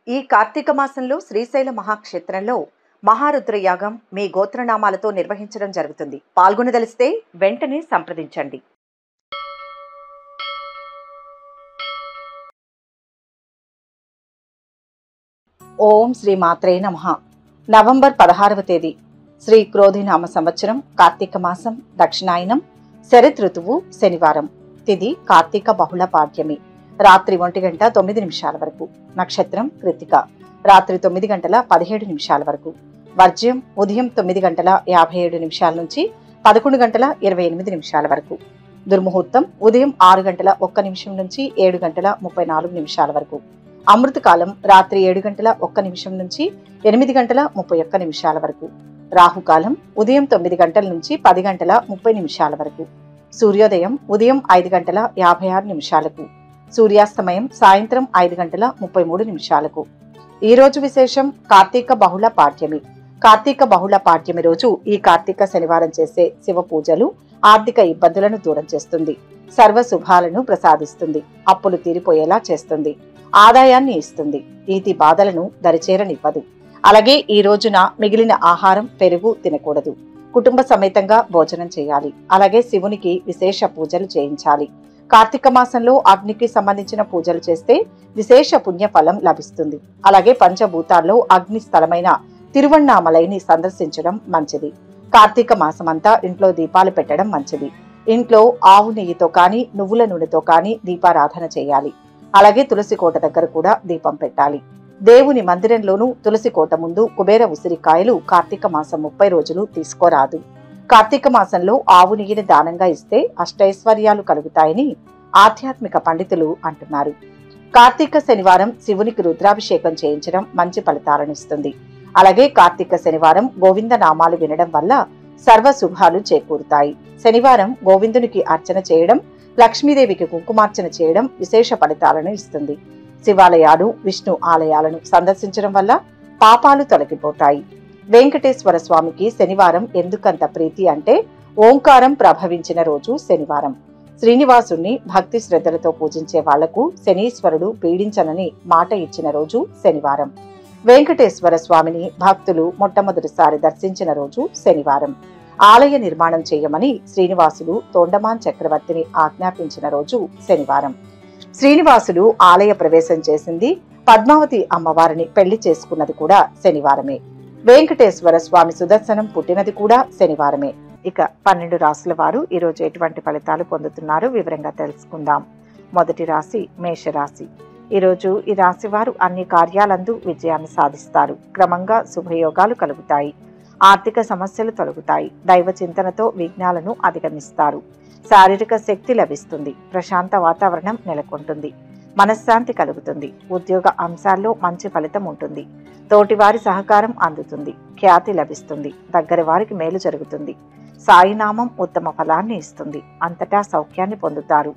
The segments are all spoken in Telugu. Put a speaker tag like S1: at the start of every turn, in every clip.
S1: ఈ కార్తీక మాసంలో శ్రీశైల మహాక్షేత్రంలో మహారుద్ర యాగం మీ గోత్రనామాలతో నిర్వహించడం జరుగుతుంది. పాల్గొనదలిస్తే వెంటనే సంప్రదించండి. ఓం శ్రీ మాత్రే నమః. నవంబర్ 16వ తేదీ శ్రీ క్రోధినామ సంవత్సరం కార్తీక మాసం దక్షిణాయనం శరత్ ఋతువు శనివారం. తిథి కార్తీక బహుళ పాడ్యమి. రాత్రి 1:09 వరకు. నక్షత్రం కృత్తిక. రాత్రి 9:17 వరకు. వర్జ్యం ఉదయం 9:57 నుంచి 11:28 వరకు. దుర్ముహూర్తం ఉదయం 6:01 నుంచి 7:34 వరకు. అమృతకాలం రాత్రి 7:01 నుంచి 8:31 వరకు. రాహుకాలం ఉదయం 9 గంటల నుంచి 10:30 వరకు. సూర్యోదయం ఉదయం 5:56 సూర్యాస్తమయం సాయంత్రం 5:33. ఈ రోజు విశేషం కార్తీక బహుళ పాడ్యమి. కార్తీక బహుళ పాడ్యమి రోజు ఈ కార్తీక శనివారం చేసే శివ పూజలు ఆర్థిక ఇబ్బందులను దూరం చేస్తుంది, సర్వ శుభాలను ప్రసాదిస్తుంది, అప్పులు తీరిపోయేలా చేస్తుంది, ఆదాయాన్ని ఇస్తుంది, ఈతి బాధలను దరిచేరనివ్వదు. అలాగే ఈ రోజున మిగిలిన ఆహారం పెరుగు తినకూడదు. కుటుంబ సమేతంగా భోజనం చేయాలి. అలాగే శివునికి విశేష పూజలు చేయించాలి. కార్తీక మాసంలో అగ్నికి సంబంధించిన పూజలు చేస్తే విశేష పుణ్య ఫలం లభిస్తుంది. అలాగే పంచభూతాల్లో అగ్ని స్థలమైన తిరువణ్ణామలైని సందర్శించడం మంచిది. కార్తీక మాసమంతా ఇంట్లో దీపాలు పెట్టడం మంచిది. ఇంట్లో ఆవు నెయ్యితో కానీ నువ్వుల నూనెతో కానీ దీపారాధన చేయాలి. అలాగే తులసి కోట దగ్గర కూడా దీపం పెట్టాలి. దేవుని మందిరంలోనూ తులసి కోట ముందు కుబేర ఉసిరికాయలు కార్తీక మాసం 30 రోజులు తీసుకోరాదు. కార్తీక మాసంలో ఆవు నెయ్యిని దానంగా ఇస్తే అష్టైశ్వర్యాలు కలుగుతాయని ఆధ్యాత్మిక పండితులు అంటున్నారు. కార్తీక శనివారం శివునికి రుద్రాభిషేకం చేయించడం మంచి ఫలితాలను ఇస్తుంది. అలాగే కార్తీక శనివారం గోవింద నామాలు వినడం వల్ల సర్వ శుభాలు చేకూరుతాయి. శనివారం గోవిందునికి అర్చన చేయడం, లక్ష్మీదేవికి కుంకుమార్చన చేయడం విశేష ఫలితాలను ఇస్తుంది. శివాలయాలు విష్ణు ఆలయాలను సందర్శించడం వల్ల పాపాలు తొలగిపోతాయి. వెంకటేశ్వర స్వామికి శనివారం ఎందుకంత ప్రీతి అంటే ఓంకారం ప్రభవించిన రోజు శనివారం. శ్రీనివాసుణ్ణి భక్తి శ్రద్ధలతో పూజించే వాళ్లకు శనీశ్వరుడు పీడించనని మాట ఇచ్చిన రోజు శనివారం. వెంకటేశ్వర స్వామిని భక్తులు మొట్టమొదటిసారి దర్శించిన రోజు శనివారం. ఆలయ నిర్మాణం చేయమని శ్రీనివాసుడు తొండమాన్ చక్రవర్తిని ఆజ్ఞాపించిన రోజు శనివారం. శ్రీనివాసుడు ఆలయ ప్రవేశం చేసింది, పద్మావతి అమ్మవారిని పెళ్లి చేసుకున్నది కూడా శనివారమే. వెంకటేశ్వర స్వామి సుదర్శనం పుట్టినది కూడా శనివారమే. ఇక 12 రాశుల వారు ఈరోజు ఎటువంటి ఫలితాలు పొందుతున్నారో వివరంగా తెలుసుకుందాం. మొదటి రాశి మేషరాశి. ఈరోజు ఈ రాశి వారు అన్ని కార్యాలందు విజయాన్ని సాధిస్తారు. క్రమంగా శుభయోగాలు కలుగుతాయి. ఆర్థిక సమస్యలు తొలగుతాయి. దైవ చింతనతో విఘ్నాలను అధిగమిస్తారు. శారీరక శక్తి లభిస్తుంది. ప్రశాంత వాతావరణం నెలకొంటుంది. మనశ్శాంతి కలుగుతుంది. ఉద్యోగ అంశాల్లో మంచి ఫలితం ఉంటుంది. తోటివారి సహకారం అందుతుంది. ఖ్యాతి లభిస్తుంది. దగ్గర వారికి మేలు జరుగుతుంది. సాయినామం ఉత్తమ ఫలాన్ని ఇస్తుంది. అంతటా సౌఖ్యాన్ని పొందుతారు.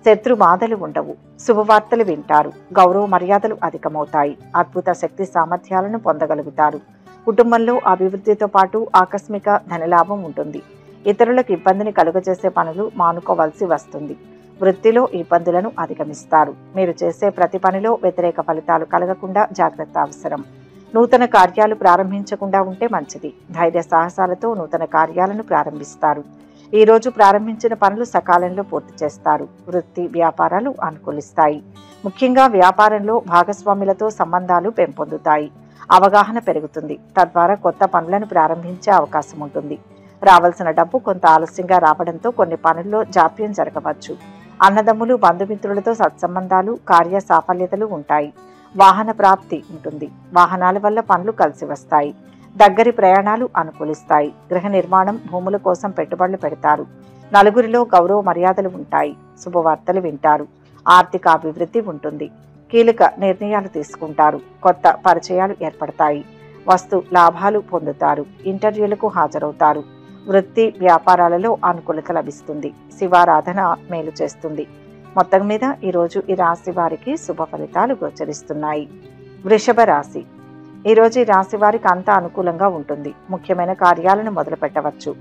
S1: శత్రు బాధలు ఉండవు. శుభవార్తలు వింటారు. గౌరవ మర్యాదలు అధికమవుతాయి. అద్భుత శక్తి సామర్థ్యాలను పొందగలుగుతారు. కుటుంబంలో అభివృద్ధితో పాటు ఆకస్మిక ధనలాభం ఉంటుంది. ఇతరులకు ఇబ్బందిని కలుగజేసే పనులు మానుకోవలసి వస్తుంది. వృత్తిలో ఇబ్బందులను అధిగమిస్తారు. మీరు చేసే ప్రతి పనిలో వ్యతిరేక ఫలితాలు కలగకుండా జాగ్రత్త అవసరం. నూతన కార్యాలు ప్రారంభించకుండా ఉంటే మంచిది. ధైర్య సాహసాలతో నూతన కార్యాలను ప్రారంభిస్తారు. ఈ రోజు ప్రారంభించిన పనులు సకాలంలో పూర్తి చేస్తారు. వృత్తి వ్యాపారాలు అనుకూలిస్తాయి. ముఖ్యంగా వ్యాపారంలో భాగస్వాములతో సంబంధాలు పెంపొందుతాయి. అవగాహన పెరుగుతుంది. తద్వారా కొత్త పనులను ప్రారంభించే అవకాశం ఉంటుంది. రావాల్సిన డబ్బు కొంత ఆలస్యంగా రావడంతో కొన్ని పనుల్లో జాప్యం జరగవచ్చు. అన్నదమ్ములు బంధుమిత్రులతో సత్సంబంధాలు కార్య సాఫల్యతలు ఉంటాయి. వాహన ప్రాప్తి ఉంటుంది. వాహనాల వల్ల పనులు కలిసి వస్తాయి. దగ్గరి ప్రయాణాలు అనుకూలిస్తాయి. గృహ నిర్మాణం, భూముల కోసం పెట్టుబడులు పెడతారు. నలుగురిలో గౌరవ మర్యాదలు ఉంటాయి. శుభవార్తలు వింటారు. ఆర్థిక అభివృద్ధి ఉంటుంది. కీలక నిర్ణయాలు తీసుకుంటారు. కొత్త పరిచయాలు ఏర్పడతాయి. వస్తు లాభాలు పొందుతారు. ఇంటర్వ్యూలకు హాజరవుతారు. వృత్తి వ్యాపారాలలో అనుకూలత లభిస్తుంది. శివారాధన మేలు చేస్తుంది. మొత్తం మీద ఈరోజు ఈ రాశి వారికి శుభ ఫలితాలు గోచరిస్తున్నాయి. వృషభ రాశి. ఈరోజు ఈ రాశి వారికి అంతా అనుకూలంగా ఉంటుంది. ముఖ్యమైన కార్యాలను మొదలు పెట్టవచ్చు.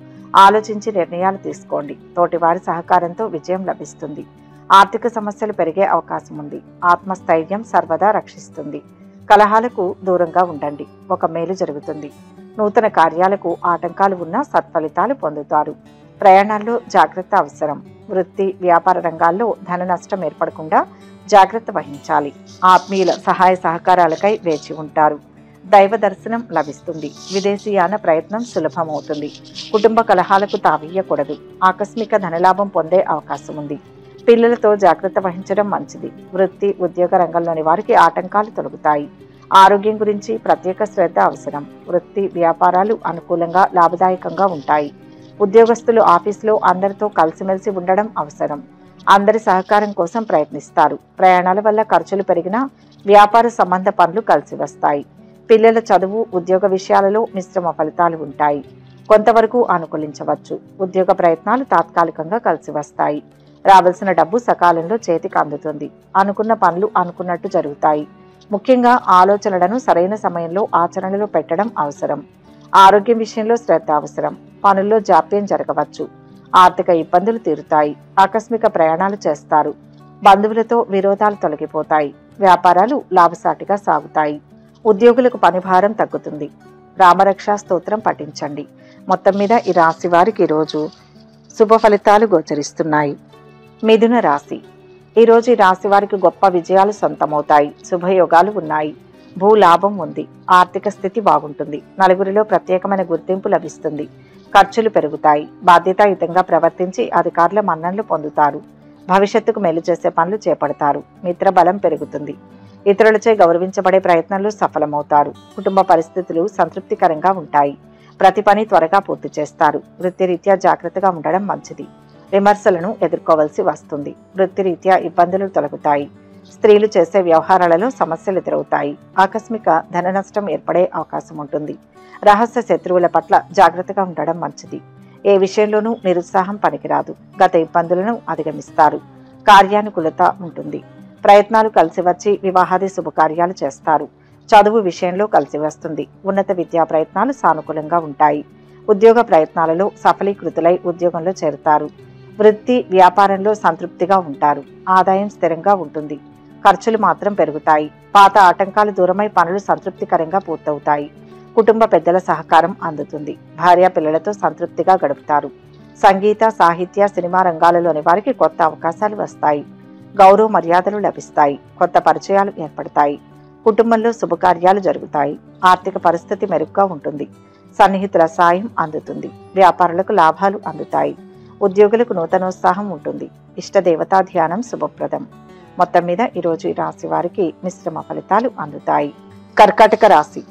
S1: ఆలోచించి నిర్ణయాలు తీసుకోండి. తోటివారి సహకారంతో విజయం లభిస్తుంది. ఆర్థిక సమస్యలు పెరిగే అవకాశం ఉంది. ఆత్మస్థైర్యం సర్వదా రక్షిస్తుంది. కలహాలకు దూరంగా ఉండండి, ఒక మేలు జరుగుతుంది. నూతన కార్యాలకు ఆటంకాలు ఉన్నా సత్ఫలితాలు పొందుతారు. ప్రయాణాల్లో జాగ్రత్త అవసరం. వృత్తి వ్యాపార రంగాల్లో ధన నష్టం ఏర్పడకుండా జాగ్రత్త వహించాలి. ఆత్మీయుల సహాయ సహకారాలకై వేచి ఉంటారు. దైవ దర్శనం లభిస్తుంది. విదేశీయాన ప్రయత్నం సులభమవుతుంది. కుటుంబ కలహాలకు తావీయకూడదు. ఆకస్మిక ధనలాభం పొందే అవకాశం ఉంది. పిల్లలతో జాగ్రత్త వహించడం మంచిది. వృత్తి ఉద్యోగ రంగంలోని వారికి ఆటంకాలు తొలగుతాయి. ఆరోగ్యం గురించి ప్రత్యేక శ్రద్ధ అవసరం. వృత్తి వ్యాపారాలు అనుకూలంగా లాభదాయకంగా ఉంటాయి. ఉద్యోగస్తులు ఆఫీసులో అందరితో కలిసిమెలిసి ఉండడం అవసరం. అందరి సహకారం కోసం ప్రయత్నిస్తారు. ప్రయాణాల వల్ల ఖర్చులు పెరిగినా వ్యాపార సంబంధ పనులు కలిసి వస్తాయి. పిల్లల చదువు ఉద్యోగ విషయాలలో మిశ్రమ ఫలితాలు ఉంటాయి. కొంతవరకు అనుకూలించవచ్చు. ఉద్యోగ ప్రయత్నాలు తాత్కాలికంగా కలిసి వస్తాయి. రావాల్సిన డబ్బు సకాలంలో చేతికి అందుతుంది. అనుకున్న పనులు అనుకున్నట్టు జరుగుతాయి. ముఖ్యంగా ఆలోచనలను సరైన సమయంలో ఆచరణలో పెట్టడం అవసరం. ఆరోగ్యం విషయంలో శ్రద్ధ అవసరం. పనుల్లో జాప్యం జరగవచ్చు. ఆర్థిక ఇబ్బందులు తీరుతాయి. ఆకస్మిక ప్రయాణాలు చేస్తారు. బంధువులతో విరోధాలు తొలగిపోతాయి. వ్యాపారాలు లాభసాటిగా సాగుతాయి. ఉద్యోగులకు పనిభారం తగ్గుతుంది. రామరక్షా స్తోత్రం పఠించండి. మొత్తం మీద ఈ రాశి వారికి ఈరోజు శుభ ఫలితాలు గోచరిస్తున్నాయి. మిథున రాశి. ఈరోజు ఈ రాశి వారికి గొప్ప విజయాలు సొంతమవుతాయి. శుభయోగాలు ఉన్నాయి. భూ లాభం ఉంది. ఆర్థిక స్థితి బాగుంటుంది. నలుగురిలో ప్రత్యేకమైన గుర్తింపు లభిస్తుంది. ఖర్చులు పెరుగుతాయి. బాధ్యతాయుతంగా ప్రవర్తించి అధికారుల మన్ననలు పొందుతారు. భవిష్యత్తుకు మేలు చేసే పనులు చేపడతారు. మిత్ర బలం పెరుగుతుంది. ఇతరులచే గౌరవించబడే ప్రయత్నంలో సఫలమవుతారు. కుటుంబ పరిస్థితులు సంతృప్తికరంగా ఉంటాయి. ప్రతి పని త్వరగా పూర్తి చేస్తారు. వృత్తిరీత్యా జాగ్రత్తగా ఉండడం మంచిది. విమర్శలను ఎదుర్కోవలసి వస్తుంది. వృత్తిరీత్యా ఇబ్బందులు తొలగుతాయి. స్త్రీలు చేసే వ్యవహారాలలో సమస్యలు ఎదురవుతాయి. ఆకస్మిక ధన నష్టం ఏర్పడే అవకాశం ఉంటుంది. రహస్య శత్రువుల పట్ల జాగ్రత్తగా ఉండడం మంచిది. ఏ విషయంలోనూ నిరుత్సాహం పనికిరాదు. గత ఇబ్బందులను అధిగమిస్తారు. కార్యానుకూలత ఉంటుంది. ప్రయత్నాలు కలిసి వచ్చి వివాహాది శుభకార్యాలు చేస్తారు. చదువు విషయంలో కలిసి వస్తుంది. ఉన్నత విద్యా ప్రయత్నాలు సానుకూలంగా ఉంటాయి. ఉద్యోగ ప్రయత్నాలలో సఫలీకృతులై ఉద్యోగంలో చేరుతారు. వృత్తి వ్యాపారంలో సంతృప్తిగా ఉంటారు. ఆదాయం స్థిరంగా ఉంటుంది. ఖర్చులు మాత్రం పెరుగుతాయి. పాత ఆటంకాలు దూరమై పనులు సంతృప్తికరంగా పూర్తవుతాయి. కుటుంబ పెద్దల సహకారం అందుతుంది. భార్య పిల్లలతో సంతృప్తిగా గడుపుతారు. సంగీత సాహిత్య సినిమా రంగాలలోని వారికి కొత్త అవకాశాలు వస్తాయి. గౌరవ మర్యాదలు లభిస్తాయి. కొత్త పరిచయాలు ఏర్పడతాయి. కుటుంబంలో శుభకార్యాలు జరుగుతాయి. ఆర్థిక పరిస్థితి మెరుగ్గా ఉంటుంది. సన్నిహితుల సాయం అందుతుంది. వ్యాపారులకు లాభాలు అందుతాయి. ఉద్యోగులకు నూతనోత్సాహం ఉంటుంది. ఇష్టదేవతా ధ్యానం శుభప్రదం. మొత్తం మీద ఈరోజు ఈ రాశి వారికి మిశ్రమ ఫలితాలు అందుతాయి. కర్కాటక రాశి.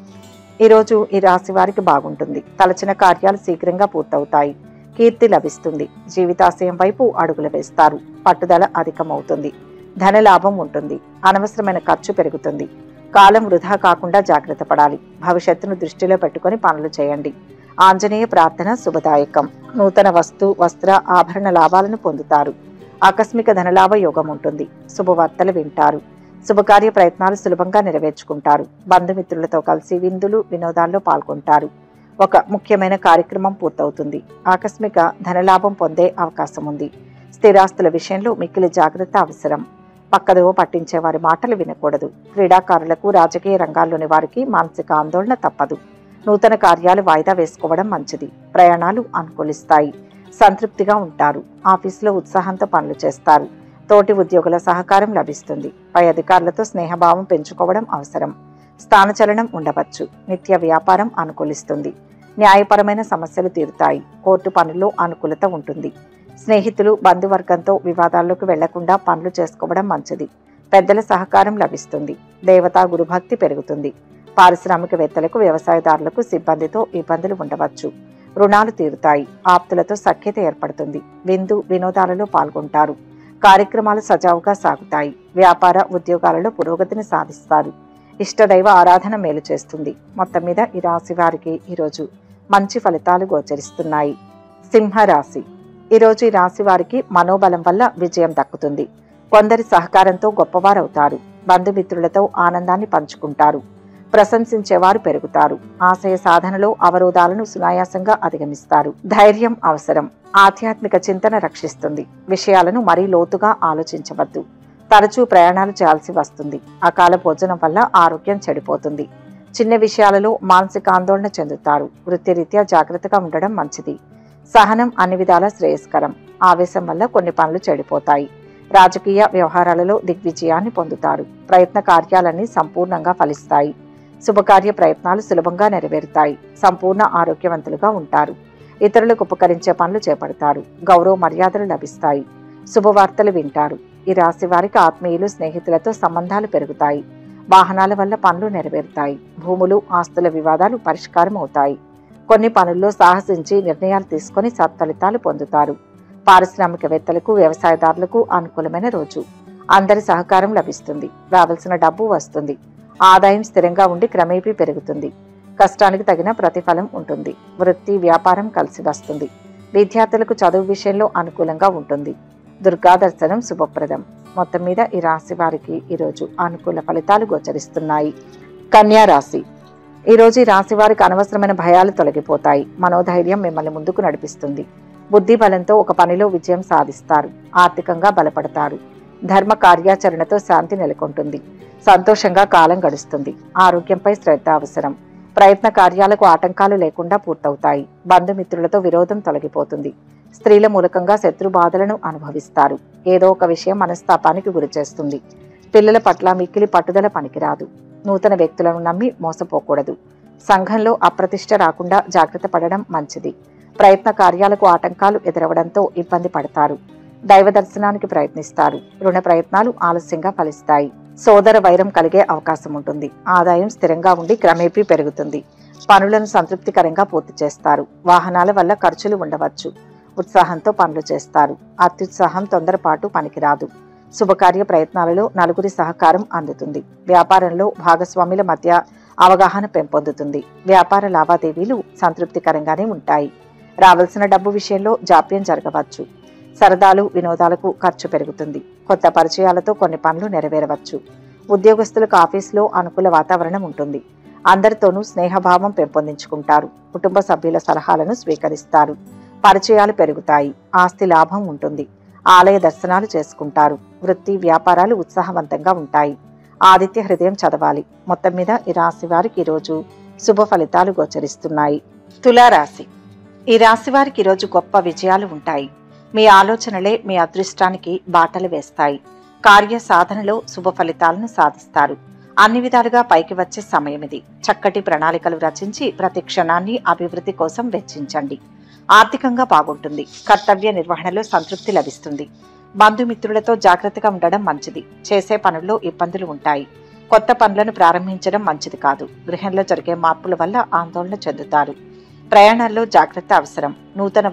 S1: ఈరోజు ఈ రాశి వారికి బాగుంటుంది. తలచిన కార్యాలు శీఘ్రంగా పూర్తవుతాయి. కీర్తి లభిస్తుంది. జీవితాశయం వైపు అడుగులు వేస్తారు. పట్టుదల అధికమవుతుంది. ధన లాభం ఉంటుంది. అనవసరమైన ఖర్చు పెరుగుతుంది. కాలం వృధా కాకుండా జాగ్రత్త పడాలి. భవిష్యత్తును దృష్టిలో పెట్టుకుని పనులు చేయండి. ఆంజనేయ ప్రార్థన శుభదాయకం. నూతన వస్త్ర ఆభరణ లాభాలను పొందుతారు. ఆకస్మిక ధనలాభ యోగం ఉంటుంది. శుభవార్తలు వింటారు. శుభకార్య ప్రయత్నాలు సులభంగా నెరవేర్చుకుంటారు. బంధుమిత్రులతో కలిసి విందులు వినోదాల్లో పాల్గొంటారు. ఒక ముఖ్యమైన కార్యక్రమం పూర్తవుతుంది. ఆకస్మిక ధనలాభం పొందే అవకాశం ఉంది. స్థిరాస్తుల విషయంలో మిక్కిలి జాగ్రత్త అవసరం. పక్కదో పట్టించే వారి మాటలు వినకూడదు. క్రీడాకారులకు రాజకీయ రంగాల్లోని వారికి మానసిక ఆందోళన తప్పదు. నూతన కార్యాలు వాయిదా వేసుకోవడం మంచిది. ప్రయాణాలు అనుకూలిస్తాయి. సంతృప్తిగా ఉంటారు. ఆఫీసులో ఉత్సాహంతో పనులు చేస్తారు. తోటి ఉద్యోగుల సహకారం లభిస్తుంది. పై అధికారులతో స్నేహభావం పెంచుకోవడం అవసరం. స్థానచలనం ఉండవచ్చు. నిత్య వ్యాపారం అనుకూలిస్తుంది. న్యాయపరమైన సమస్యలు తీరుతాయి. కోర్టు పనుల్లో అనుకూలత ఉంటుంది. స్నేహితులు బంధువర్గంతో వివాదాల్లోకి వెళ్లకుండా పనులు చేసుకోవడం మంచిది. పెద్దల సహకారం లభిస్తుంది. దేవతా గురుభక్తి పెరుగుతుంది. పారిశ్రామికవేత్తలకు వ్యవసాయదారులకు సిబ్బందితో ఇబ్బందులు ఉండవచ్చు. రుణాలు తీరుతాయి. ఆప్తులతో సఖ్యత ఏర్పడుతుంది. విందు వినోదాలలో పాల్గొంటారు. కార్యక్రమాలు సజావుగా సాగుతాయి. వ్యాపార ఉద్యోగాలలో పురోగతిని సాధిస్తారు. ఇష్టదైవ ఆరాధన మేలు చేస్తుంది. మొత్తం మీద ఈ రాశి వారికి ఈరోజు మంచి ఫలితాలు గోచరిస్తున్నాయి. సింహరాశి. ఈరోజు ఈ రాశి వారికి మనోబలం వల్ల విజయం దక్కుతుంది. కొందరి సహకారంతో గొప్పవారవుతారు. బంధుమిత్రులతో ఆనందాన్ని పంచుకుంటారు. ప్రశంసించేవారు పెరుగుతారు. ఆశయ సాధనలో అవరోధాలను సునాయాసంగా అధిగమిస్తారు. ధైర్యం అవసరం. ఆధ్యాత్మిక చింతన రక్షిస్తుంది. విషయాలను మరీ లోతుగా ఆలోచించవద్దు. తరచూ ప్రయాణాలు చేయాల్సి వస్తుంది. అకాల భోజనం వల్ల ఆరోగ్యం చెడిపోతుంది. చిన్న విషయాలలో మానసిక ఆందోళన చెందుతారు. వృత్తిరీత్యా జాగ్రత్తగా ఉండడం మంచిది. సహనం అన్ని విధాల శ్రేయస్కరం. ఆవేశం వల్ల కొన్ని పనులు చెడిపోతాయి. రాజకీయ వ్యవహారాలలో దిగ్విజయాన్ని పొందుతారు. ప్రయత్న కార్యాలన్నీ సంపూర్ణంగా ఫలిస్తాయి. శుభకార్య ప్రయత్నాలు సులభంగా నెరవేరుతాయి. సంపూర్ణ ఆరోగ్యవంతులుగా ఉంటారు. ఇతరులకు ఉపకరించే పనులు చేపడతారు. గౌరవ మర్యాదలు లభిస్తాయి. శుభవార్తలు వింటారు. ఈ రాశి వారికి ఆత్మీయులు, స్నేహితులతో సంబంధాలు పెరుగుతాయి. వాహనాల వల్ల పనులు నెరవేరుతాయి. భూములు, ఆస్తుల వివాదాలు పరిష్కారం అవుతాయి. కొన్ని పనుల్లో సాహసించి నిర్ణయాలు తీసుకుని సత్ఫలితాలు పొందుతారు. పారిశ్రామికవేత్తలకు, వ్యవసాయదారులకు అనుకూలమైన రోజు. అందరి సహకారం లభిస్తుంది. రావాల్సిన డబ్బు వస్తుంది. ఆదాయం స్థిరంగా ఉండి క్రమేపీ పెరుగుతుంది. కష్టానికి తగిన ప్రతిఫలం ఉంటుంది. వృత్తి, వ్యాపారం కలిసి వస్తుంది. విద్యార్థులకు చదువు విషయంలో అనుకూలంగా ఉంటుంది. దుర్గా దర్శనం శుభప్రదం. మొత్తం మీద ఈ రాశి వారికి ఈరోజు అనుకూల ఫలితాలు గోచరిస్తున్నాయి. కన్యా రాశి. ఈరోజు ఈ రాశి వారికి అనవసరమైన భయాలు తొలగిపోతాయి. మనోధైర్యం మిమ్మల్ని ముందుకు నడిపిస్తుంది. బుద్ధి బలంతో ఒక పనిలో విజయం సాధిస్తారు. ఆర్థికంగా బలపడతారు. ధర్మ కార్యాచరణతో శాంతి నెలకొంటుంది. సంతోషంగా కాలం గడుస్తుంది. ఆరోగ్యంపై శ్రద్ధ అవసరం. ప్రయత్న కార్యాలకు ఆటంకాలు లేకుండా పూర్తవుతాయి. బంధుమిత్రులతో విరోధం తొలగిపోతుంది. స్త్రీల మూలకంగా శత్రు బాధలను అనుభవిస్తారు. ఏదో ఒక విషయం మనస్తాపానికి గురి చేస్తుంది. పిల్లల పట్ల మిక్కిలి పట్టుదల పనికిరాదు. నూతన వ్యక్తులను నమ్మి మోసపోకూడదు. సంఘంలో అప్రతిష్ట రాకుండా జాగ్రత్త పడడం మంచిది. ప్రయత్న కార్యాలకు ఆటంకాలు ఎదురవడంతో ఇబ్బంది పడతారు. దైవ దర్శనానికి ప్రయత్నిస్తారు. రుణ ప్రయత్నాలు ఆలస్యంగా ఫలిస్తాయి. సోదర వైరం కలిగే అవకాశం ఉంటుంది. ఆదాయం స్థిరంగా ఉండి క్రమేపీ పెరుగుతుంది. పనులను సంతృప్తికరంగా పూర్తి చేస్తారు. వాహనాల వల్ల ఖర్చులు ఉండవచ్చు. ఉత్సాహంతో పనులు చేస్తారు. అత్యుత్సాహం, తొందరపాటు పనికిరాదు. శుభకార్య ప్రయత్నాలలో నలుగురి సహకారం అందుతుంది. వ్యాపారంలో భాగస్వాముల మధ్య అవగాహన పెంపొందుతుంది. వ్యాపార లావాదేవీలు సంతృప్తికరంగానే ఉంటాయి. రావాల్సిన డబ్బు విషయంలో జాప్యం జరగవచ్చు. సరదాలు, వినోదాలకు ఖర్చు పెరుగుతుంది. కొత్త పరిచయాలతో కొన్ని పనులు నెరవేరవచ్చు. ఉద్యోగస్తులకు ఆఫీసులో అనుకూల వాతావరణం ఉంటుంది. అందరితోనూ స్నేహభావం పెంపొందించుకుంటారు. కుటుంబ సభ్యుల సలహాలను స్వీకరిస్తారు. పరిచయాలు పెరుగుతాయి. ఆస్తి లాభం ఉంటుంది. ఆలయ దర్శనాలు చేసుకుంటారు. వృత్తి, వ్యాపారాలు ఉత్సాహవంతంగా ఉంటాయి. ఆదిత్య హృదయం చదవాలి. మొత్తం మీద ఈ రాశి వారికి ఈరోజు శుభ ఫలితాలు గోచరిస్తున్నాయి. తులారాశి. ఈ రాశి వారికి ఈరోజు గొప్ప విజయాలు ఉంటాయి. మీ ఆలోచనలే మీ అదృష్టానికి బాటలు వేస్తాయి. కార్య సాధనలో శుభ ఫలితాలను సాధిస్తారు. అన్ని విధాలుగా పైకి వచ్చే సమయం ఇది. చక్కటి ప్రణాళికలు రచించి ప్రతి క్షణాన్ని అభివృద్ధి కోసం వెచ్చించండి. ఆర్థికంగా బాగుంటుంది. కర్తవ్య నిర్వహణలో సంతృప్తి లభిస్తుంది. బంధుమిత్రులతో జాగ్రత్తగా ఉండడం మంచిది. చేసే పనుల్లో ఇబ్బందులు ఉంటాయి. కొత్త పనులను ప్రారంభించడం మంచిది కాదు. గృహంలో జరిగే మార్పుల వల్ల ఆందోళన చెందుతారు. ప్రయాణాల్లో జాగ్రత్త అవసరం. నూతన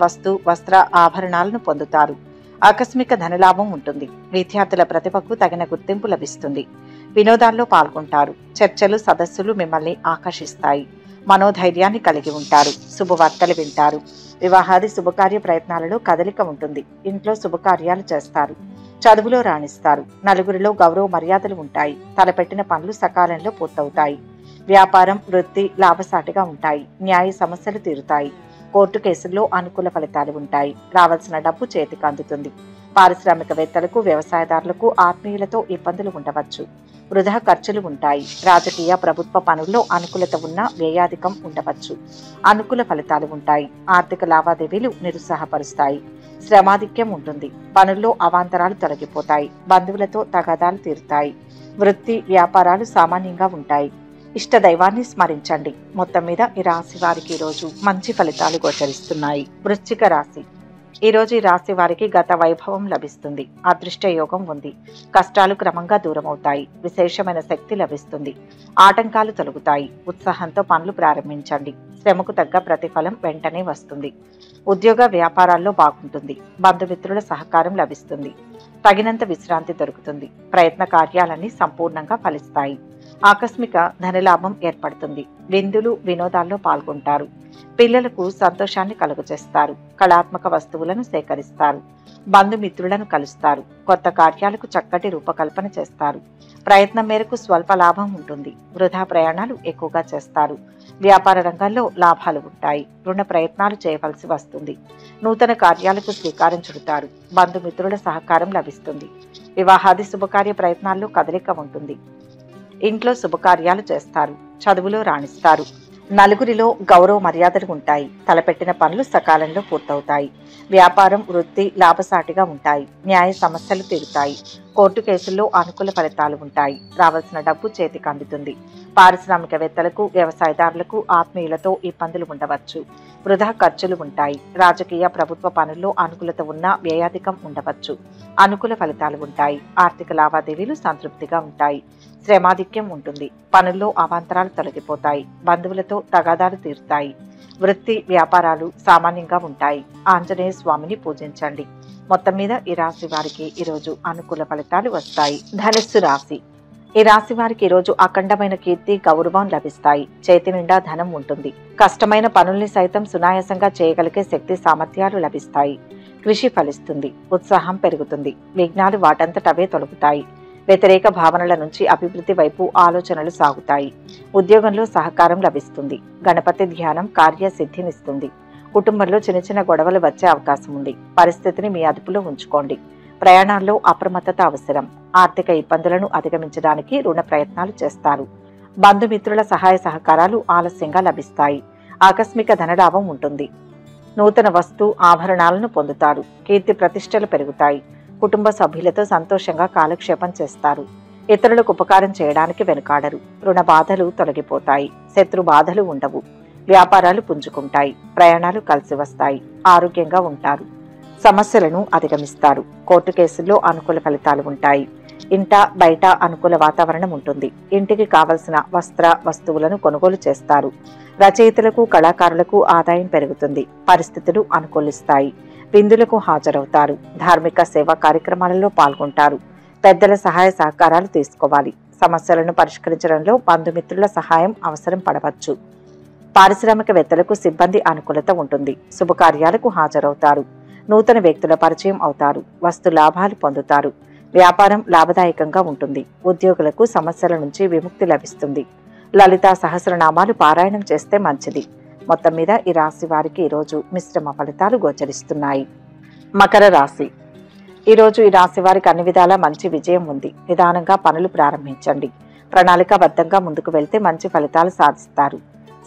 S1: వస్త్ర ఆభరణాలను పొందుతారు. ఆకస్మిక ధనలాభం ఉంటుంది. విద్యార్థుల ప్రతిభకు తగిన గుర్తింపు లభిస్తుంది. వినోదాల్లో పాల్గొంటారు. చర్చలు, సదస్సులు మిమ్మల్ని ఆకర్షిస్తాయి. మనోధైర్యాన్ని కలిగి ఉంటారు. శుభవార్తలు వింటారు. వివాహాది శుభకార్య ప్రయత్నాలలో కదలిక ఉంటుంది. ఇంట్లో శుభకార్యాలు చేస్తారు. చదువులో రాణిస్తారు. నలుగురిలో గౌరవ మర్యాదలు ఉంటాయి. తలపెట్టిన పనులు సకాలంలో పూర్తవుతాయి. వ్యాపారం, వృత్తి లాభసాటిగా ఉంటాయి. న్యాయ సమస్యలు తీరుతాయి. కోర్టు కేసుల్లో అనుకూల ఫలితాలు ఉంటాయి. రావాల్సిన డబ్బు చేతికి అందుతుంది. పారిశ్రామికవేత్తలకు, వ్యవసాయదారులకు ఆత్మీయులతో ఇబ్బందులు ఉండవచ్చు. వృధా ఖర్చులు ఉంటాయి. రాజకీయ, ప్రభుత్వ పనుల్లో అనుకూలత ఉన్నా వ్యయాధికం ఉండవచ్చు. అనుకూల ఫలితాలు ఉంటాయి. ఆర్థిక లావాదేవీలు నిరుత్సాహపరుస్తాయి. శ్రమాధిక్యం ఉంటుంది. పనుల్లో అవాంతరాలు తొలగిపోతాయి. బంధువులతో తగాదాలు తీరుతాయి. వృత్తి, వ్యాపారాలు సామాన్యంగా ఉంటాయి. ఇష్ట దైవాన్ని స్మరించండి. మొత్తం మీద ఈ రాశి వారికి ఈరోజు మంచి ఫలితాలు గోచరిస్తున్నాయి. వృశ్చిక రాశి. ఈరోజు ఈ రాశి వారికి గత వైభవం లభిస్తుంది. అదృష్ట యోగం ఉంది. కష్టాలు క్రమంగా దూరమవుతాయి. విశేషమైన శక్తి లభిస్తుంది. ఆటంకాలు తొలగుతాయి. ఉత్సాహంతో పనులు ప్రారంభించండి. శ్రమకు తగ్గ ప్రతిఫలం వెంటనే వస్తుంది. ఉద్యోగ వ్యాపారాల్లో బాగుంటుంది. బంధుమిత్రుల సహకారం లభిస్తుంది. తగినంత విశ్రాంతి దొరుకుతుంది. ప్రయత్న కార్యాలన్నీ సంపూర్ణంగా ఫలిస్తాయి. ఆకస్మిక ధనలాభం ఏర్పడుతుంది. విందులు, వినోదాల్లో పాల్గొంటారు. పిల్లలకు సంతోషాన్ని కలుగజేస్తారు. కళాత్మక వస్తువులను సేకరిస్తారు. బంధుమిత్రులను కలుస్తారు. కొత్త కార్యాలకు చక్కటి రూపకల్పన చేస్తారు. ప్రయత్నం మేరకు స్వల్ప లాభం ఉంటుంది. వృధా ప్రయాణాలు ఎక్కువగా చేస్తారు. వ్యాపార రంగంలో లాభాలు ఉంటాయి. రుణ ప్రయత్నాలు చేయవలసి వస్తుంది. నూతన కార్యాలకు శ్రీకారం చుడతారు. బంధుమిత్రుల సహకారం లభిస్తుంది. వివాహాది శుభకార్య ప్రయత్నాల్లో కదలిక ఉంటుంది. ఇంట్లో శుభకార్యాలు చేస్తారు. చదువులో రాణిస్తారు. నలుగురిలో గౌరవ మర్యాదలు ఉంటాయి. తలపెట్టిన పనులు సకాలంలో పూర్తవుతాయి. వ్యాపారం, వృత్తి లాభసాటిగా ఉంటాయి. న్యాయ సమస్యలు తీరుతాయి. కోర్టు కేసుల్లో అనుకూల ఫలితాలు ఉంటాయి. రావాల్సిన డబ్బు చేతికి అందుతుంది. పారిశ్రామికవేత్తలకు, వ్యవసాయదారులకు ఆత్మీయులతో ఇబ్బందులు ఉండవచ్చు. వృధా ఖర్చులు ఉంటాయి. రాజకీయ, ప్రభుత్వ పనుల్లో అనుకూలత ఉన్నా వ్యయాధికం ఉండవచ్చు. అనుకూల ఫలితాలు ఉంటాయి. ఆర్థిక లావాదేవీలు సంతృప్తిగా ఉంటాయి. శ్రమాధిక్యం ఉంటుంది. పనుల్లో అవాంతరాలు తొలగిపోతాయి. బంధువులతో తగాదాలు తీరుతాయి. వృత్తి, వ్యాపారాలు సామాన్యంగా ఉంటాయి. ఆంజనేయ స్వామిని పూజించండి. మొత్తం మీద ఈ రాశి వారికి ఈరోజు అనుకూల ఫలితాలు వస్తాయి. ధనుస్సు రాశి. ఈ రాశి వారికి ఈరోజు అఖండమైన కీర్తి, గౌరవం లభిస్తాయి. చేతి నిండా ధనం ఉంటుంది. కష్టమైన పనుల్ని సైతం సునాయాసంగా చేయగలిగే శక్తి, సామర్థ్యాలు లభిస్తాయి. కృషి ఫలిస్తుంది. ఉత్సాహం పెరుగుతుంది. విఘ్నాలు వాటంతటవే తొలగుతాయి. వ్యతిరేక భావనల నుంచి అభివృద్ధి వైపు ఆలోచనలు సాగుతాయి. ఉద్యోగంలో సహకారం లభిస్తుంది. గణపతి ధ్యానం కార్యసిద్ధినిస్తుంది. కుటుంబంలో చిన్న చిన్న గొడవలు వచ్చే అవకాశం ఉంది. పరిస్థితిని మీ అదుపులో ఉంచుకోండి. ప్రయాణాల్లో అప్రమత్తత అవసరం. ఆర్థిక ఇబ్బందులను అధిగమించడానికి రుణ ప్రయత్నాలు చేస్తారు. బంధుమిత్రుల సహాయ సహకారాలు ఆలస్యంగా లభిస్తాయి. ఆకస్మిక ధనలాభం ఉంటుంది. నూతన వస్తు ఆభరణాలను పొందుతారు. కీర్తి ప్రతిష్టలు పెరుగుతాయి. కుటుంబ సభ్యులతో సంతోషంగా కాలక్షేపం చేస్తారు. ఇతరులకు ఉపకారం చేయడానికి వెనుకాడరు. రుణ బాధలు తొలగిపోతాయి. శత్రు బాధలు ఉండవు. వ్యాపారాలు పుంజుకుంటాయి. ప్రయాణాలు కలిసి వస్తాయి. ఆరోగ్యంగా ఉంటారు. సమస్యలను అధిగమిస్తారు. కోర్టు కేసుల్లో అనుకూల ఫలితాలు ఉంటాయి. ఇంట బయట అనుకూల వాతావరణం ఉంటుంది. ఇంటికి కావలసిన వస్తువులను కొనుగోలు చేస్తారు. రచయితలకు, కళాకారులకు ఆదాయం పెరుగుతుంది. పరిస్థితులు అనుకూలిస్తాయి. విందులకు హాజరవుతారు. ధార్మిక సేవా కార్యక్రమాలలో పాల్గొంటారు. పెద్దల సహాయ సహకారాలు తీసుకోవాలి. సమస్యలను పరిష్కరించడంలో బంధుమిత్రుల సహాయం అవసరం పడవచ్చు. పారిశ్రామికవేత్తలకు సిబ్బంది అనుకూలత ఉంటుంది. శుభకార్యాలకు హాజరవుతారు. నూతన వ్యక్తుల పరిచయం అవుతారు. వస్తు లాభాలు పొందుతారు. వ్యాపారం లాభదాయకంగా ఉంటుంది. ఉద్యోగులకు సమస్యల నుంచి విముక్తి లభిస్తుంది. లలితా సహస్రనామాలు పారాయణం చేస్తే మంచిది. మొత్తం మీద ఈ రాశి వారికి ఈరోజు మిశ్రమ ఫలితాలు గోచరిస్తున్నాయి. మకర రాశి. ఈరోజు ఈ రాశి వారికి అన్ని విధాలా మంచి విజయం ఉంది. నిదానంగా పనులు ప్రారంభించండి. ప్రణాళికాబద్ధంగా ముందుకు వెళ్తే మంచి ఫలితాలు సాధిస్తారు.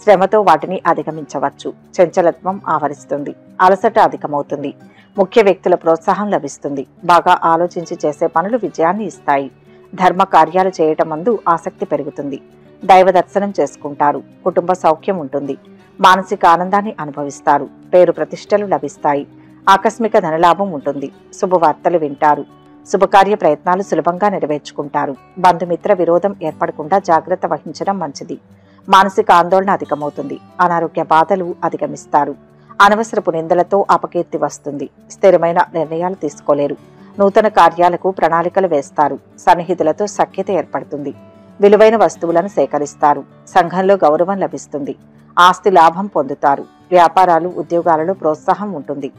S1: శ్రమతో వాటిని అధిగమించవచ్చు. చంచలత్వం ఆవరిస్తుంది. అలసట అధికమవుతుంది. ముఖ్య వ్యక్తుల ప్రోత్సాహం లభిస్తుంది. బాగా ఆలోచించి చేసే పనులు విజయాన్ని ఇస్తాయి. ధర్మ కార్యాలు చేయటం మందు ఆసక్తి పెరుగుతుంది. దైవ దర్శనం చేసుకుంటారు. కుటుంబ సౌఖ్యం ఉంటుంది. మానసిక ఆనందాన్ని అనుభవిస్తారు. పేరు ప్రతిష్టలు లభిస్తాయి. ఆకస్మిక ధనలాభం ఉంటుంది. శుభవార్తలు వింటారు. శుభకార్య ప్రయత్నాలు సులభంగా నెరవేర్చుకుంటారు. బంధుమిత్ర విరోధం ఏర్పడకుండా జాగ్రత్త వహించడం మంచిది. మానసిక ఆందోళన అధికమవుతుంది. అనారోగ్య బాధలు అధిగమిస్తారు. అనవసరపు నిందలతో అపకీర్తి వస్తుంది. స్థిరమైన నిర్ణయాలు తీసుకోలేరు. నూతన కార్యాలకు ప్రణాళికలు వేస్తారు. సన్నిహితులతో సఖ్యత ఏర్పడుతుంది. విలువైన వస్తువులను సేకరిస్తారు. సంఘంలో గౌరవం లభిస్తుంది. ఆస్తి లాభం పొందుతారు. వ్యాపారాలు, ఉద్యోగాలలో ప్రోత్సాహం ఉంటుంది.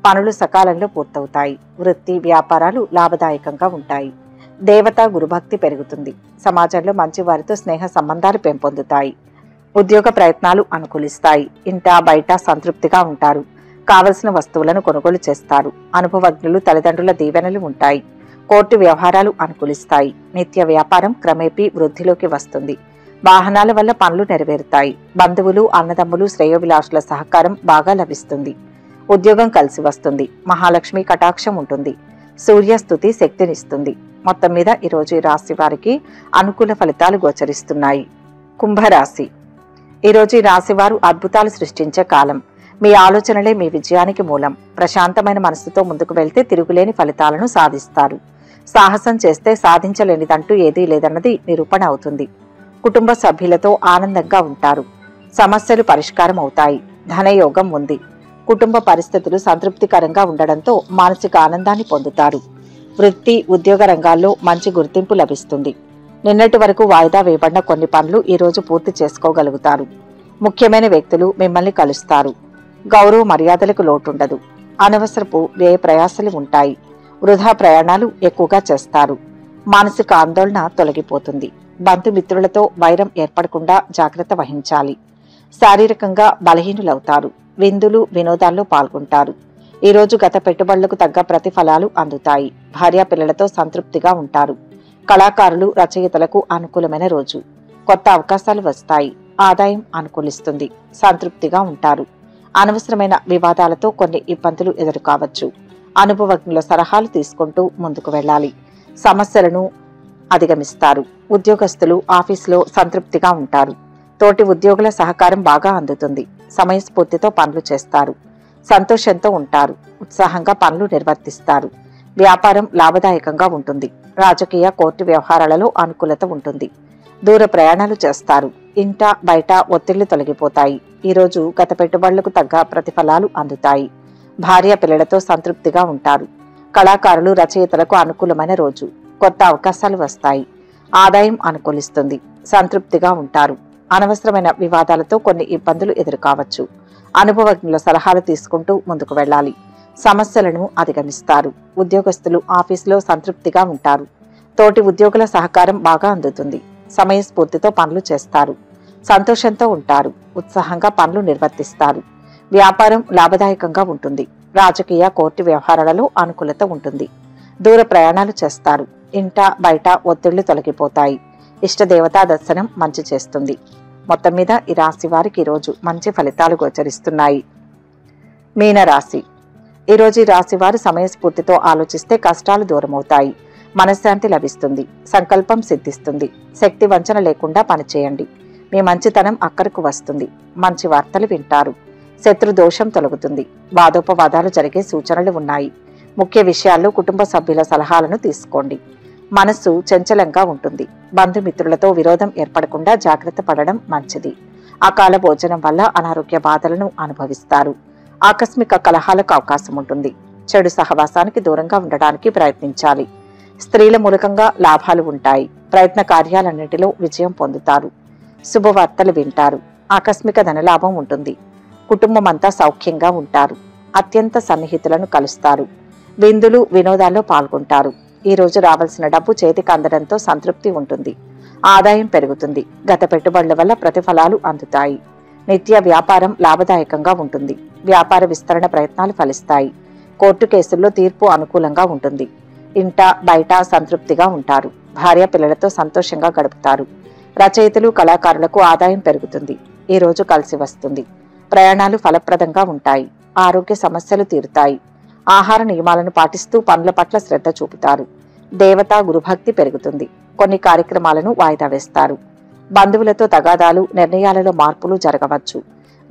S1: పనులు సకాలంలో పూర్తవుతాయి. వృత్తి, వ్యాపారాలు లాభదాయకంగా ఉంటాయి. దేవత గురుభక్తి పెరుగుతుంది. సమాజంలో మంచి వారితో స్నేహ సంబంధాలు పెంపొందుతాయి. ఉద్యోగ ప్రయత్నాలు అనుకూలిస్తాయి. ఇంట బయట సంతృప్తిగా ఉంటారు. కావలసిన వస్తువులను కొనుగోలు చేస్తారు. అనుభవజ్ఞులు, తల్లిదండ్రుల దీవెనలు ఉంటాయి. కోర్టు వ్యవహారాలు అనుకూలిస్తాయి. నిత్య వ్యాపారం క్రమేపీ వృద్ధిలోకి వస్తుంది. వాహనాల వల్ల పనులు నెరవేరుతాయి. బంధువులు, అన్నదమ్ములు, శ్రేయోభిలాషుల సహకారం బాగా లభిస్తుంది. ఉద్యోగం కలిసి వస్తుంది. మహాలక్ష్మి కటాక్షం ఉంటుంది. సూర్యస్థుతి శక్తినిస్తుంది. మొత్తం మీద ఈరోజు ఈ రాశి వారికి అనుకూల ఫలితాలు గోచరిస్తున్నాయి. కుంభరాశి. ఈరోజు ఈ రాశి వారు అద్భుతాలు సృష్టించే కాలం. మీ ఆలోచనలే మీ విజయానికి మూలం. ప్రశాంతమైన మనసుతో ముందుకు వెళ్తే తిరుగులేని ఫలితాలను సాధిస్తారు. సాహసం చేస్తే సాధించలేనిదంటూ ఏదీ లేదన్నది నిరూపణ అవుతుంది. కుటుంబ సభ్యులతో ఆనందంగా ఉంటారు. సమస్యలు పరిష్కారం అవుతాయి. ధనయోగం ఉంది. కుటుంబ పరిస్థితులు సంతృప్తికరంగా ఉండడంతో మానసిక ఆనందాన్ని పొందుతారు. వృత్తి, ఉద్యోగ రంగాల్లో మంచి గుర్తింపు లభిస్తుంది. నిన్నటి వరకు వాయిదా వేయబడిన కొన్ని పనులు ఈరోజు పూర్తి చేసుకోగలుగుతారు. ముఖ్యమైన వ్యక్తులు మిమ్మల్ని కలుస్తారు. గౌరవ మర్యాదలకు లోటుండదు. అనవసరపు వ్యయ ప్రయాసలు ఉంటాయి. వృధా ప్రయాణాలు ఎక్కువగా చేస్తారు. మానసిక ఆందోళన తొలగిపోతుంది. బంధుమిత్రులతో వైరం ఏర్పడకుండా జాగ్రత్త వహించాలి. శారీరకంగా బలహీనులవుతారు. విందులు, వినోదాల్లో పాల్గొంటారు. ఈ రోజు గత పెట్టుబడులకు తగ్గ ప్రతిఫలాలు అందుతాయి. భార్య పిల్లలతో సంతృప్తిగా ఉంటారు. కళాకారులు రచయితలకు అనుకూలమైన రోజు. కొత్త అవకాశాలు వస్తాయి. ఆదాయం అనుకూలిస్తుంది. సంతృప్తిగా ఉంటారు. అనవసరమైన వివాదాలతో కొన్ని ఇబ్బందులు ఎదురుకావచ్చు. అనుభవజ్ఞుల సలహాలు తీసుకుంటూ ముందుకు వెళ్ళాలి. సమస్యలను అధిగమిస్తారు. ఉద్యోగస్తులు ఆఫీసులో సంతృప్తిగా ఉంటారు. తోటి ఉద్యోగుల సహకారం బాగా అందుతుంది. సమయస్ఫూర్తితో పనులు చేస్తారు. సంతోషంతో ఉంటారు. ఉత్సాహంగా పనులు నిర్వర్తిస్తారు. వ్యాపారం లాభదాయకంగా ఉంటుంది. రాజకీయ కోర్టు వ్యవహారాలలో అనుకూలత ఉంటుంది. దూర ప్రయాణాలు చేస్తారు. ఇంట బయట ఒత్తిళ్లు తొలగిపోతాయి. ఈ రోజు గత పెట్టుబడులకు తగ్గ ప్రతిఫలాలు అందుతాయి. భార్య పిల్లలతో సంతృప్తిగా ఉంటారు. కళాకారులు రచయితలకు అనుకూలమైన రోజు. కొత్త అవకాశాలు వస్తాయి. ఆదాయం అనుకూలిస్తుంది. సంతృప్తిగా ఉంటారు. అనవసరమైన వివాదాలతో కొన్ని ఇబ్బందులు ఎదురుకావచ్చు. అనుభవజ్ఞుల సలహాలు తీసుకుంటూ ముందుకు వెళ్ళాలి. సమస్యలను అధిగమిస్తారు. ఉద్యోగస్తులు ఆఫీసులో సంతృప్తిగా ఉంటారు. తోటి ఉద్యోగుల సహకారం బాగా అందుతుంది. సమయస్ఫూర్తితో పనులు చేస్తారు. సంతోషంతో ఉంటారు. ఉత్సాహంగా పనులు నిర్వర్తిస్తారు. వ్యాపారం లాభదాయకంగా ఉంటుంది. రాజకీయ కోర్టు వ్యవహారాలలో అనుకూలత ఉంటుంది. దూర ప్రయాణాలు చేస్తారు. ఇంట బయట ఒత్తిళ్లు తొలగిపోతాయి. ఇష్టదేవతా దర్శనం మంచి చేస్తుంది. మొత్తం మీద ఈ రాశి వారికి ఈరోజు మంచి ఫలితాలు గోచరిస్తున్నాయి. మీనరాశి. ఈరోజు ఈ రాశి వారు సమయస్ఫూర్తితో ఆలోచిస్తే కష్టాలు దూరమవుతాయి. మనశ్శాంతి లభిస్తుంది. సంకల్పం సిద్ధిస్తుంది. శక్తి వంచన లేకుండా పనిచేయండి. మీ మంచితనం అక్కడకు వస్తుంది. మంచి వార్తలు వింటారు. శత్రు దోషం తొలగుతుంది. వాదోపవాదాలు జరిగే సూచనలు ఉన్నాయి. ముఖ్య విషయాల్లో కుటుంబ సభ్యుల సలహాలను తీసుకోండి. మనస్సు చంచలంగా ఉంటుంది. బంధుమిత్రులతో విరోధం ఏర్పడకుండా జాగ్రత్త పడడం మంచిది. అకాల భోజనం వల్ల అనారోగ్య బాధలను అనుభవిస్తారు. ఆకస్మిక కలహాలకు అవకాశం ఉంటుంది. చెడు సహవాసానికి దూరంగా ఉండడానికి ప్రయత్నించాలి. స్త్రీల మూలకంగా లాభాలు ఉంటాయి. ప్రయత్న కార్యాలన్నిటిలో విజయం పొందుతారు. శుభవార్తలు వింటారు. ఆకస్మిక ధనలాభం ఉంటుంది. కుటుంబమంతా సౌఖ్యంగా ఉంటారు. అత్యంత సన్నిహితులను కలుస్తారు. విందులు వినోదాల్లో పాల్గొంటారు. ఈ రోజు రావాల్సిన డబ్బు చేతికి అందడంతో సంతృప్తి ఉంటుంది. ఆదాయం పెరుగుతుంది. గత పెట్టుబడుల వల్ల ప్రతిఫలాలు అందుతాయి. నిత్య వ్యాపారం లాభదాయకంగా ఉంటుంది. వ్యాపార విస్తరణ ప్రయత్నాలు ఫలిస్తాయి. కోర్టు కేసుల్లో తీర్పు అనుకూలంగా ఉంటుంది. ఇంట బయట సంతృప్తిగా ఉంటారు. భార్య పిల్లలతో సంతోషంగా గడుపుతారు. రచయితలు కళాకారులకు ఆదాయం పెరుగుతుంది. ఈ రోజు కలిసి వస్తుంది. ప్రయాణాలు ఫలప్రదంగా ఉంటాయి. ఆరోగ్య సమస్యలు తీరుతాయి. ఆహార నియమాలను పాటిస్తూ పనుల పట్ల శ్రద్ధ చూపుతారు. దేవతా గురుభక్తి పెరుగుతుంది. కొన్ని కార్యక్రమాలను వాయిదా వేస్తారు. బంధువులతో తగాదాలు, నిర్ణయాలలో మార్పులు జరగవచ్చు.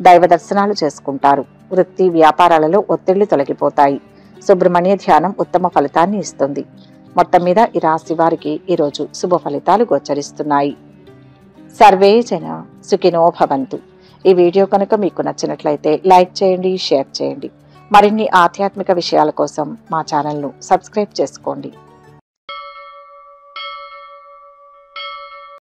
S1: దైవ దర్శనాలు చేసుకుంటారు. వృత్తి వ్యాపారాలలో ఒత్తిళ్లు తొలగిపోతాయి. సుబ్రహ్మణ్య ధ్యానం ఉత్తమ ఫలితాన్ని ఇస్తుంది. మొత్తం మీద ఈ రాశి వారికి ఈరోజు శుభ ఫలితాలు గోచరిస్తున్నాయి. సర్వే జన సుఖినో భవంతు. ఈ వీడియో కనుక మీకు నచ్చినట్లయితే లైక్ చేయండి, షేర్ చేయండి. మరిన్ని ఆధ్యాత్మిక విషయాల కోసం మా ఛానల్ను సబ్స్క్రైబ్ చేసుకోండి.